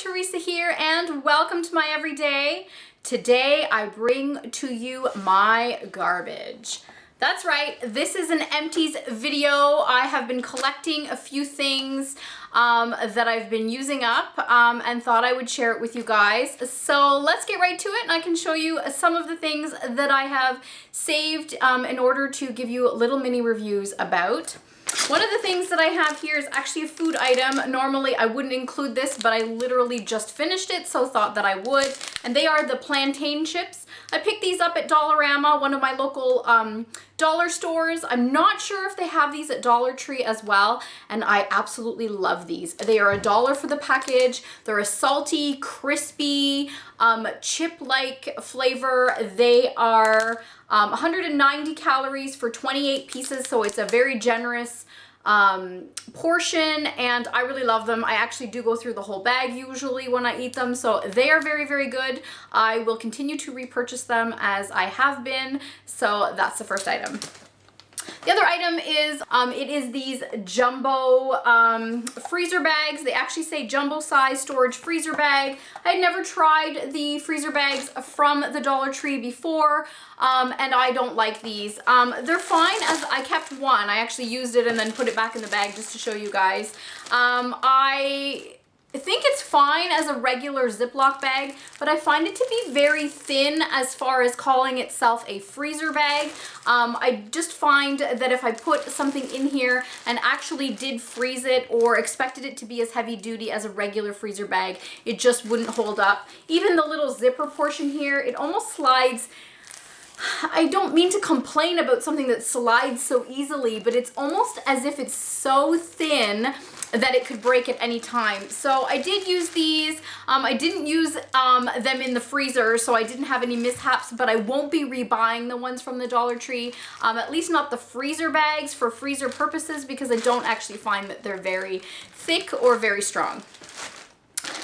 Teresa here and welcome to my everyday. Today I bring to you my garbage. That's right, this is an empties video. I have been collecting a few things that I've been using up and thought I would share it with you guys. So let's get right to it and I can show you some of the things that I have saved in order to give you little mini reviews about. One of the things that I have here is actually a food item. Normally I wouldn't include this, but I literally just finished it, so thought that I would. And they are the plantain chips. I picked these up at Dollarama, one of my local dollar stores. I'm not sure if they have these at Dollar Tree as well, and I absolutely love these. They are $1 for the package. They're a salty, crispy, chip-like flavor. They are 190 calories for 28 pieces, so it's a very generous portion, and I really love them. I actually do go through the whole bag usually when I eat them, so they are very, very good. I will continue to repurchase them as I have been, so that's the first item. The other item is, it is these jumbo freezer bags. They actually say jumbo size storage freezer bag. I had never tried the freezer bags from the Dollar Tree before, and I don't like these. They're fine, as I kept one. I actually used it and then put it back in the bag just to show you guys. I think it's fine as a regular Ziploc bag, but I find it to be very thin as far as calling itself a freezer bag. I just find that if I put something in here and actually did freeze it or expected it to be as heavy duty as a regular freezer bag, it just wouldn't hold up. Even the little zipper portion here, it almost slides. I don't mean to complain about something that slides so easily, but it's almost as if it's so thin that it could break at any time. So I did use these. I didn't use them in the freezer, so I didn't have any mishaps, but I won't be rebuying the ones from the Dollar Tree, at least not the freezer bags for freezer purposes, because I don't actually find that they're very thick or very strong.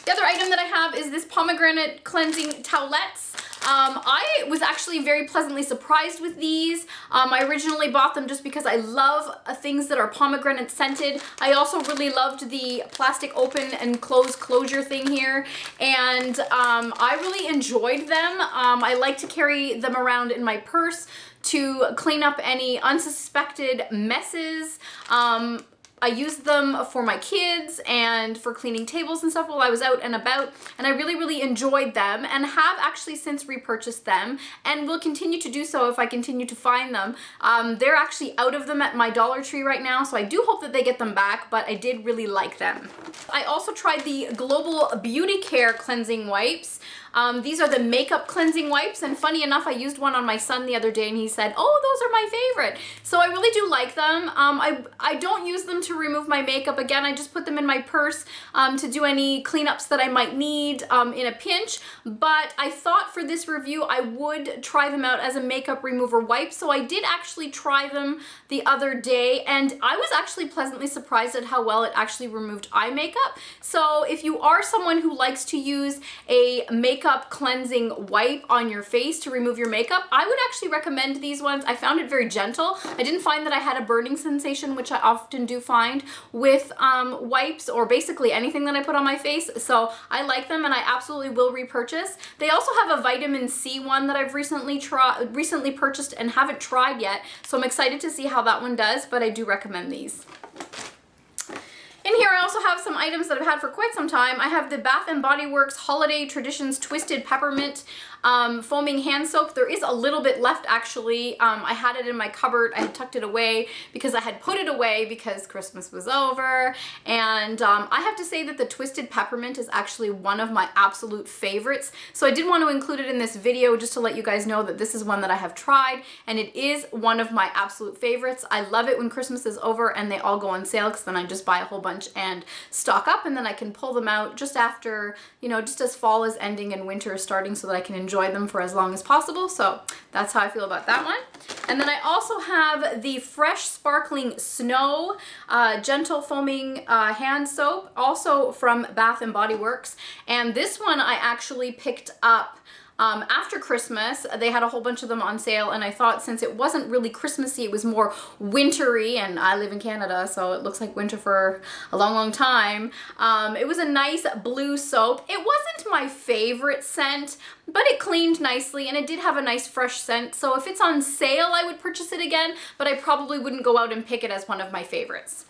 The other item that I have is this pomegranate cleansing towelettes. I was actually very pleasantly surprised with these. I originally bought them just because I love things that are pomegranate scented. I also really loved the plastic open and close closure thing here, and I really enjoyed them. I like to carry them around in my purse to clean up any unsuspected messes. I used them for my kids and for cleaning tables and stuff while I was out and about, and I really, really enjoyed them and have actually since repurchased them and will continue to do so if I continue to find them. They're actually out of them at my Dollar Tree right now, so I do hope that they get them back, but I did really like them. I also tried the Global Beauty Care cleansing wipes. These are the makeup cleansing wipes, and funny enough, I used one on my son the other day and he said, oh, those are my favorite. So I really do like them. I don't use them to remove my makeup. Again, I just put them in my purse to do any cleanups that I might need in a pinch, but I thought for this review I would try them out as a makeup remover wipe, so I did actually try them the other day, and I was actually pleasantly surprised at how well it actually removed eye makeup. So if you are someone who likes to use a makeup cleansing wipe on your face to remove your makeup, I would actually recommend these ones. I found it very gentle. I didn't find that I had a burning sensation, which I often do find with wipes or basically anything that I put on my face, so I like them and I absolutely will repurchase. They also have a vitamin C one that I've recently purchased and haven't tried yet, so I'm excited to see how that one does, but I do recommend these. In here I also have some items that I've had for quite some time. I have the Bath & Body Works Holiday Traditions Twisted Peppermint foaming hand soap. There is a little bit left actually. I had it in my cupboard. I had tucked it away because I had put it away because Christmas was over, and I have to say that the Twisted Peppermint is actually one of my absolute favorites, so I did want to include it in this video just to let you guys know that this is one that I have tried and it is one of my absolute favorites. I love it when Christmas is over and they all go on sale, because then I just buy a whole bunch and stock up, and then I can pull them out just after, you know, just as fall is ending and winter is starting, so that I can enjoy them for as long as possible. So that's how I feel about that one. And then I also have the Fresh Sparkling Snow Gentle Foaming Hand Soap, also from Bath & Body Works. And this one I actually picked up after Christmas. They had a whole bunch of them on sale, and I thought since it wasn't really Christmassy, it was more wintry, and I live in Canada, so it looks like winter for a long, long time. It was a nice blue soap. It wasn't my favorite scent, but it cleaned nicely, and it did have a nice fresh scent. So if it's on sale, I would purchase it again, but I probably wouldn't go out and pick it as one of my favorites.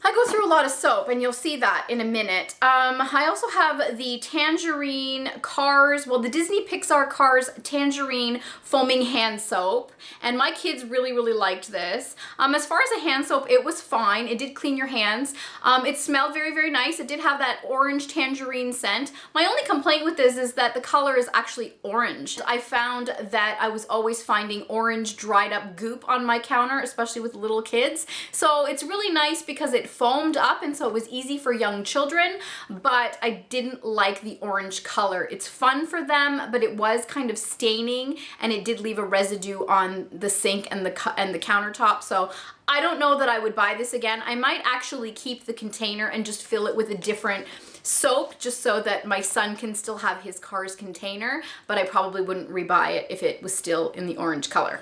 I go through a lot of soap, and you'll see that in a minute. I also have the Tangerine Cars, well, the Disney Pixar Cars Tangerine Foaming Hand Soap, and my kids really, really liked this. As far as a hand soap, it was fine. It did clean your hands. It smelled very, very nice. It did have that orange tangerine scent. My only complaint with this is that the color is actually orange. I found that I was always finding orange dried up goop on my counter, especially with little kids. So it's really nice because it foamed up, and so it was easy for young children, but I didn't like the orange color. It's fun for them, but it was kind of staining, and it did leave a residue on the sink and the countertop. So I don't know that I would buy this again. I might actually keep the container and just fill it with a different soap just so that my son can still have his Cars container, but I probably wouldn't rebuy it if it was still in the orange color.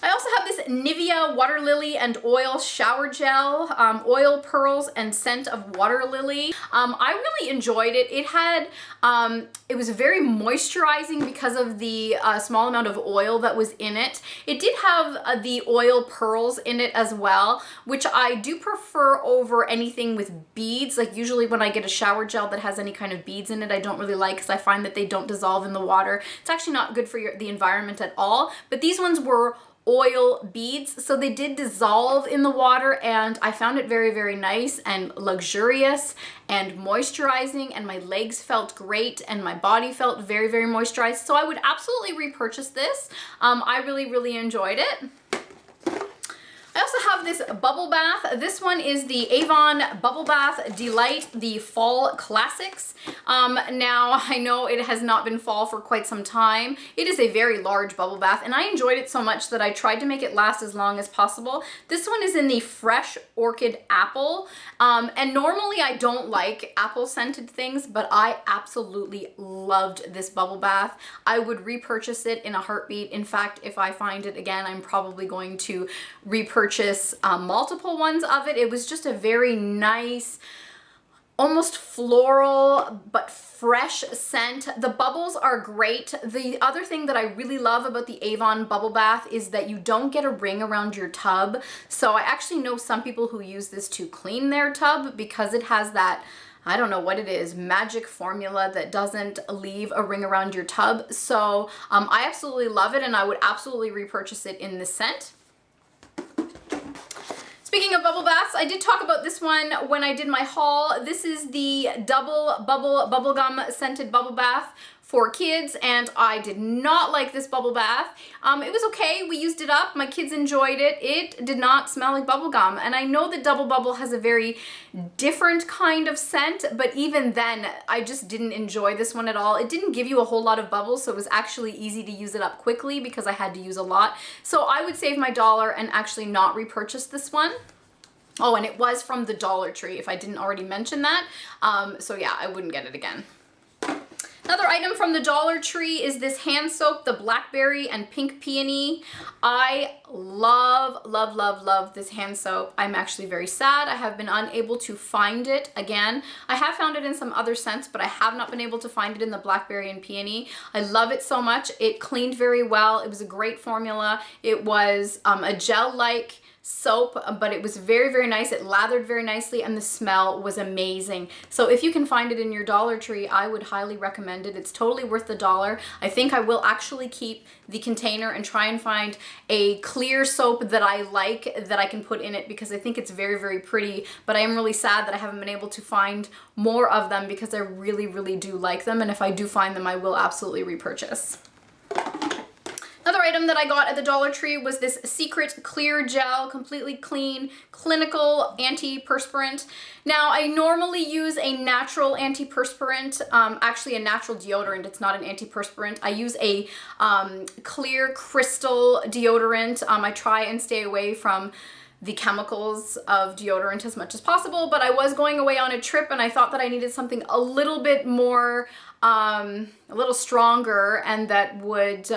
I also have this Nivea Water Lily and Oil Shower Gel, oil, pearls, and scent of water lily. I really enjoyed it. It was very moisturizing because of the small amount of oil that was in it. It did have the oil pearls in it as well, which I do prefer over anything with beads. Like usually when I get a shower gel that has any kind of beads in it, I don't really like because I find that they don't dissolve in the water. It's actually not good for the environment at all, but these ones were oil beads, so they did dissolve in the water, and I found it very, very nice and luxurious and moisturizing, and my legs felt great and my body felt very, very moisturized. So I would absolutely repurchase this. I really, really enjoyed it. I also have this bubble bath. This one is the Avon Bubble Bath Delight, the Fall Classics. Now, I know it has not been fall for quite some time. It is a very large bubble bath, and I enjoyed it so much that I tried to make it last as long as possible. This one is in the Fresh Orchid Apple, and normally I don't like apple scented things, but I absolutely loved this bubble bath. I would repurchase it in a heartbeat. In fact, if I find it again, I'm probably going to repurchase multiple ones of it. It was just a very nice, almost floral but fresh scent. The bubbles are great. The other thing that I really love about the Avon bubble bath is that you don't get a ring around your tub. So I actually know some people who use this to clean their tub because it has that, I don't know what it is, magic formula that doesn't leave a ring around your tub. So I absolutely love it, and I would absolutely repurchase it in this scent. Speaking of bubble baths, I did talk about this one when I did my haul. This is the double bubblegum scented bubble bath for kids, and I did not like this bubble bath. It was okay, we used it up, my kids enjoyed it. It did not smell like bubblegum, and I know that Double Bubble has a very different kind of scent, but even then, I just didn't enjoy this one at all. It didn't give you a whole lot of bubbles, so it was actually easy to use it up quickly because I had to use a lot. So I would save my $1 and actually not repurchase this one. Oh, and it was from the Dollar Tree, if I didn't already mention that. So yeah, I wouldn't get it again. Another item from the Dollar Tree is this hand soap, the Blackberry and Pink Peony. I love, love, love, love this hand soap. I'm actually very sad. I have been unable to find it again. I have found it in some other scents, but I have not been able to find it in the Blackberry and Peony. I love it so much. It cleaned very well. It was a great formula. It was a gel-like soap, but it was very, very nice. It lathered very nicely, and the smell was amazing. So if you can find it in your Dollar Tree, I would highly recommend it. It's totally worth the $1. I think I will actually keep the container and try and find a clear soap that I like that I can put in it, because I think it's very, very pretty, but I am really sad that I haven't been able to find more of them because I really, really do like them, and if I do find them, I will absolutely repurchase. Another item that I got at the Dollar Tree was this Secret Clear Gel, completely clean, clinical antiperspirant. Now, I normally use a natural antiperspirant, actually a natural deodorant. It's not an antiperspirant. I use a clear crystal deodorant. I try and stay away from the chemicals of deodorant as much as possible, but I was going away on a trip and I thought that I needed something a little bit more, a little stronger, and that would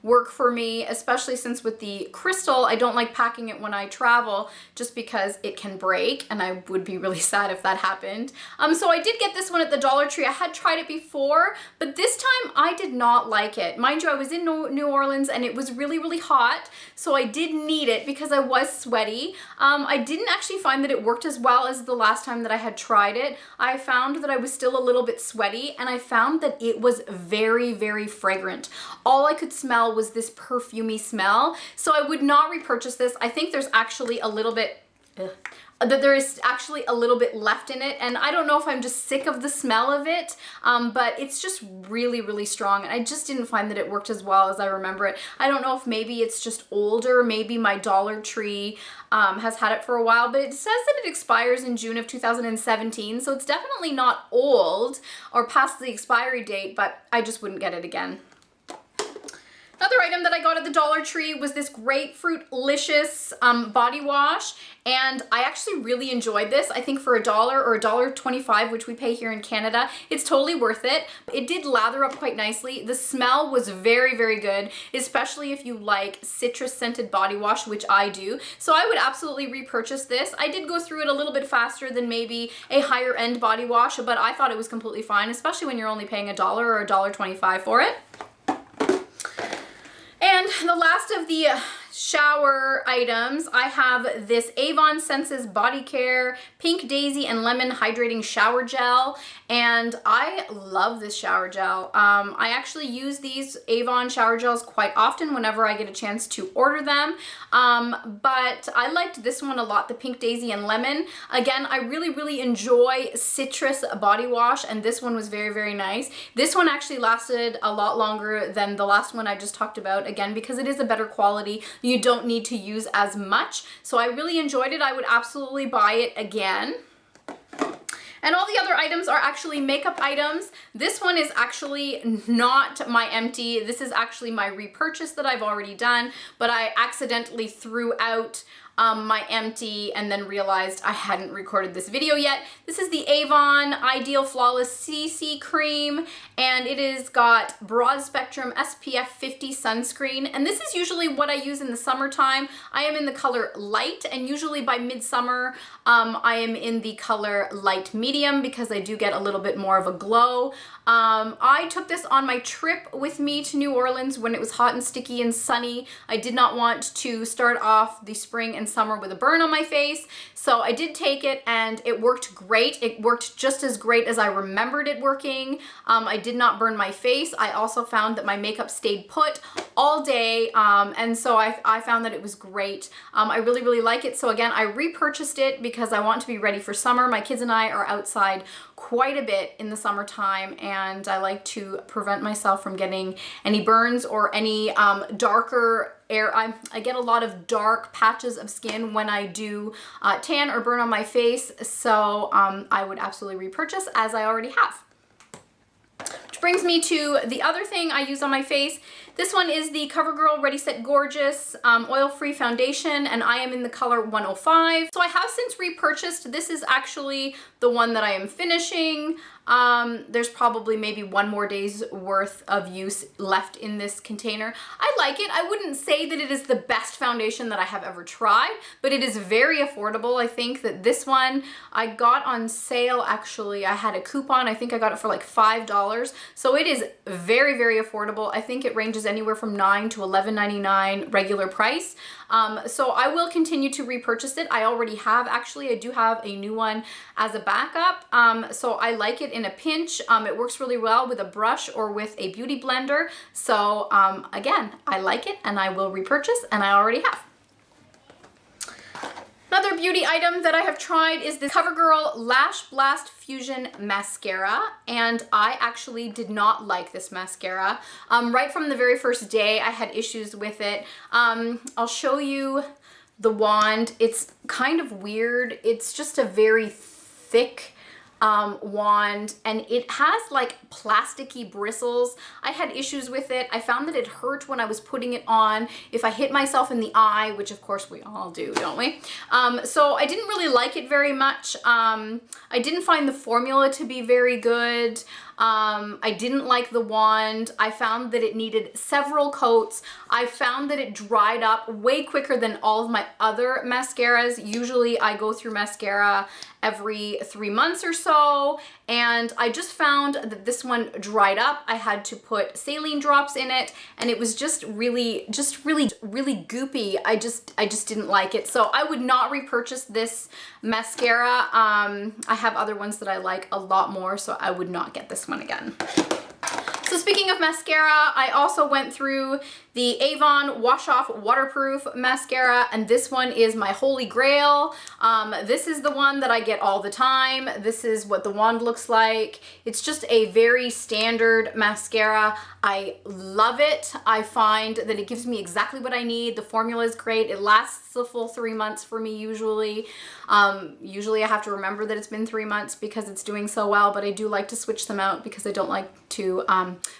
work for me, especially since with the crystal, I don't like packing it when I travel just because it can break, and I would be really sad if that happened. So I did get this one at the Dollar Tree. I had tried it before, but this time I did not like it. Mind you, I was in New Orleans and it was really, really hot, so I did need it because I was sweaty. I didn't actually find that it worked as well as the last time that I had tried it. I found that I was still a little bit sweaty, and I found that it was very, very fragrant. All I could smell was this perfumey smell, so I would not repurchase this. I think there's actually a little bit that there is actually a little bit left in it, and I don't know if I'm just sick of the smell of it, but it's just really, really strong, and I just didn't find that it worked as well as I remember it. I don't know if maybe it's just older, maybe my Dollar Tree has had it for a while, but it says that it expires in June of 2017, so it's definitely not old or past the expiry date, but I just wouldn't get it again. Another item that I got at the Dollar Tree was this Fruitlishy body wash, and I actually really enjoyed this. I think for $1 or $1.25, which we pay here in Canada, it's totally worth it. It did lather up quite nicely. The smell was very, very good, especially if you like citrus scented body wash, which I do. So I would absolutely repurchase this. I did go through it a little bit faster than maybe a higher end body wash, but I thought it was completely fine, especially when you're only paying $1 or $1.25 for it. And the last of the shower items, I have this Avon Senses Body Care Pink Daisy and Lemon Hydrating Shower Gel, and I love this shower gel. I actually use these Avon shower gels quite often whenever I get a chance to order them, but I liked this one a lot, the Pink Daisy and Lemon. Again, I really, really enjoy citrus body wash, and this one was very, very nice. This one actually lasted a lot longer than the last one I just talked about, again, because it is a better quality. You don't need to use as much, so I really enjoyed it. I would absolutely buy it again. And all the other items are actually makeup items. This one is actually not my empty. This is actually my repurchase that I've already done, but I accidentally threw out my empty and then realized I hadn't recorded this video yet. This is the Avon Ideal Flawless CC Cream, and it has got broad spectrum SPF 50 sunscreen, and this is usually what I use in the summertime. I am in the color light, and usually by midsummer I am in the color light medium because I do get a little bit more of a glow. I took this on my trip with me to New Orleans when it was hot and sticky and sunny. I did not want to start off the spring and summer with a burn on my face, so I did take it and it worked great. It worked just as great as I remembered it working. I did not burn my face. I also found that my makeup stayed put all day, and so I found that it was great. I really, really like it. So again, I repurchased it because I want to be ready for summer. My kids and I are outside quite a bit in the summertime, and I like to prevent myself from getting any burns or any darker I get a lot of dark patches of skin when I do tan or burn on my face, so I would absolutely repurchase, as I already have. Which brings me to the other thing I use on my face. This one is the CoverGirl Ready Set Gorgeous oil-free foundation, and I am in the color 105. So I have since repurchased. This is actually the one that I am finishing. There's probably maybe one more day's worth of use left in this container. I like it. I wouldn't say that it is the best foundation that I have ever tried, but it is very affordable. I think that this one I got on sale, actually. I had a coupon. I think I got it for like $5. So it is very, very affordable. I think it ranges anywhere from $9 to $11.99 regular price. So I will continue to repurchase it. I already have, actually. I do have a new one as a backup. So I like it in a pinch. It works really well with a brush or with a beauty blender. So again, I like it and I will repurchase, and I already have. Another beauty item that I have tried is the CoverGirl LashBlast Fusion Mascara, and I actually did not like this mascara. Right from the very first day, I had issues with it. I'll show you the wand. It's kind of weird. It's just a very thick wand, and it has like plasticky bristles. I had issues with it. I found that it hurt when I was putting it on if I hit myself in the eye, which of course we all do, don't we? So I didn't really like it very much. I didn't find the formula to be very good. I didn't like the wand. I found that it needed several coats. I found that it dried up way quicker than all of my other mascaras. Usually I go through mascara every 3 months or so, and I just found that this one dried up. I had to put saline drops in it, and it was just really goopy. I just didn't like it. So I would not repurchase this mascara. I have other ones that I like a lot more, so I would not get this one again. So speaking of mascara, I also went through the Avon Wash Off Waterproof Mascara, and this one is my holy grail. This is the one that I get all the time. This is what the wand looks like. It's just a very standard mascara. I love it. I find that it gives me exactly what I need. The formula is great. It lasts the full 3 months for me usually. Usually I have to remember that it's been 3 months because it's doing so well, but I do like to switch them out because I don't like to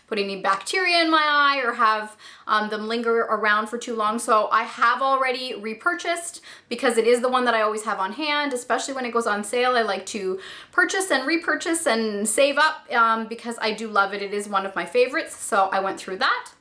put any bacteria in my eye or have them linger around for too long. So I have already repurchased because it is the one that I always have on hand, especially when it goes on sale. I like to purchase and repurchase and save up because I do love it. It is one of my favorites, so I went through that.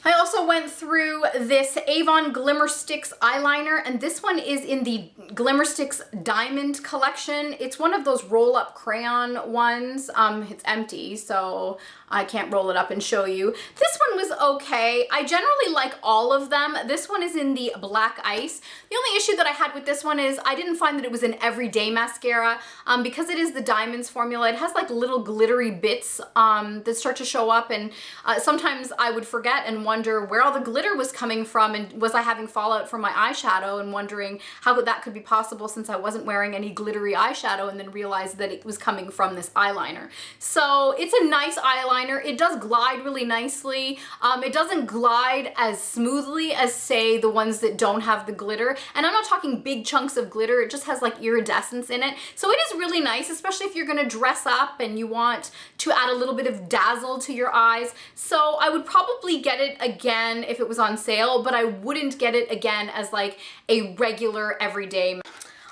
I also went through this Avon Glimmer Sticks eyeliner, and this one is in the Glimmer Sticks Diamond collection. It's one of those roll-up crayon ones. It's empty, so I can't roll it up and show you. This one was okay. I generally like all of them. This one is in the Black Ice. The only issue that I had with this one is I didn't find that it was an everyday mascara. Because it is the Diamonds formula, it has like little glittery bits that start to show up, and sometimes I would forget and wonder where all the glitter was coming from, and was I having fallout from my eyeshadow, and wondering how that could be possible since I wasn't wearing any glittery eyeshadow, and then realized that it was coming from this eyeliner. So it's a nice eyeliner. It does glide really nicely. It doesn't glide as smoothly as, say, the ones that don't have the glitter, and I'm not talking big chunks of glitter. It just has like iridescence in it. So it is really nice, especially if you're gonna dress up and you want to add a little bit of dazzle to your eyes. So I would probably get it again if it was on sale, but I wouldn't get it again as like a regular everyday.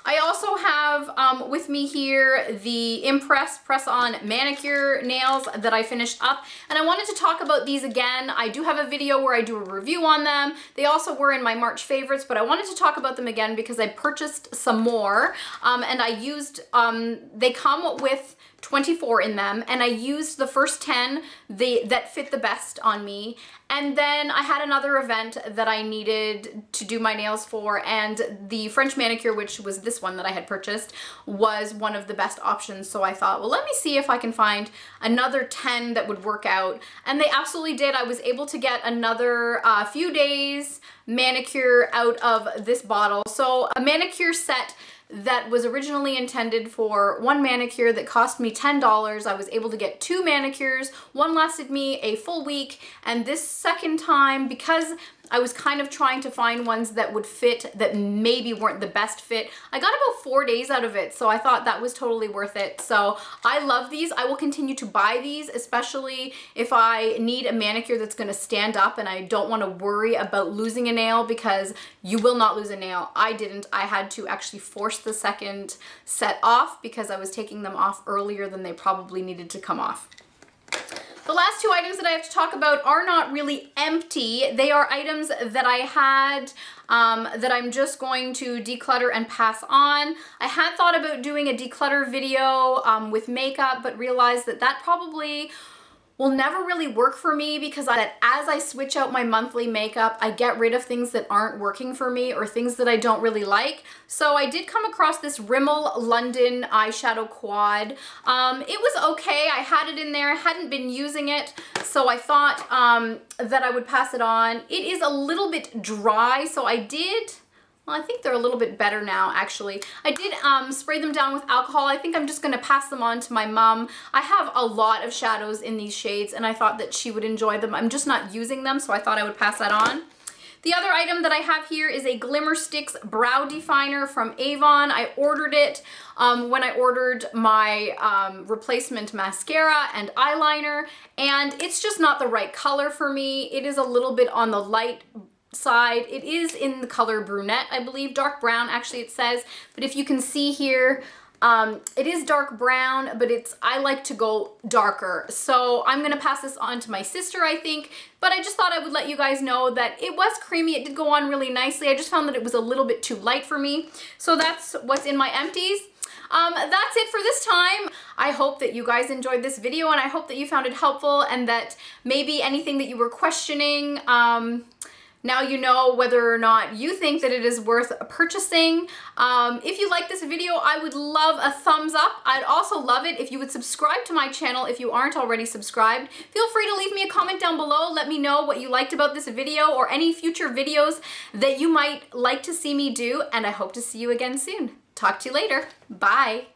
I also have with me here the Impress Press-On Manicure Nails that I finished up, and I wanted to talk about these again. I do have a video where I do a review on them. They also were in my March favorites, but I wanted to talk about them again because I purchased some more, and I used, they come with 24 in them, and I used the first 10 that fit the best on me. And then I had another event that I needed to do my nails for, and the French manicure, which was this one that I had purchased, was one of the best options. So I thought, well, let me see if I can find another 10 that would work out. And they absolutely did. I was able to get another few days manicure out of this bottle. So a manicure set that was originally intended for one manicure that cost me $10. I was able to get 2 manicures. One lasted me a full week, and this second time, because I was kind of trying to find ones that would fit that maybe weren't the best fit, I got about 4 days out of it, so I thought that was totally worth it. So I love these. I will continue to buy these, especially if I need a manicure that's going to stand up and I don't want to worry about losing a nail, because you will not lose a nail. I didn't. I had to actually force the second set off because I was taking them off earlier than they probably needed to come off. The last 2 items that I have to talk about are not really empty. They are items that I had that I'm just going to declutter and pass on. I had thought about doing a declutter video with makeup, but realized that that probably will never really work for me, because as I switch out my monthly makeup, I get rid of things that aren't working for me or things that I don't really like. So I did come across this Rimmel London eyeshadow quad. It was okay. I had it in there. I hadn't been using it, so I thought that I would pass it on. It is a little bit dry, so I did... Well, I think they're a little bit better now, actually. I did spray them down with alcohol. I think I'm just going to pass them on to my mom. I have a lot of shadows in these shades, and I thought that she would enjoy them. I'm just not using them, so I thought I would pass that on. The other item that I have here is a Glimmer Sticks Brow Definer from Avon. I ordered it when I ordered my replacement mascara and eyeliner, and it's just not the right color for me. It is a little bit on the light side. It is in the color brunette, I believe, dark brown actually it says, but if you can see here, it is dark brown, but I like to go darker. So I'm gonna pass this on to my sister, I think, but I just thought I would let you guys know that it was creamy. It did go on really nicely. I just found that it was a little bit too light for me. So that's what's in my empties. That's it for this time. I hope that you guys enjoyed this video, and I hope that you found it helpful, and that maybe anything that you were questioning, now you know whether or not you think that it is worth purchasing. If you like this video, I would love a thumbs up. I'd also love it if you would subscribe to my channel if you aren't already subscribed. Feel free to leave me a comment down below. Let me know what you liked about this video or any future videos that you might like to see me do, and I hope to see you again soon. Talk to you later. Bye.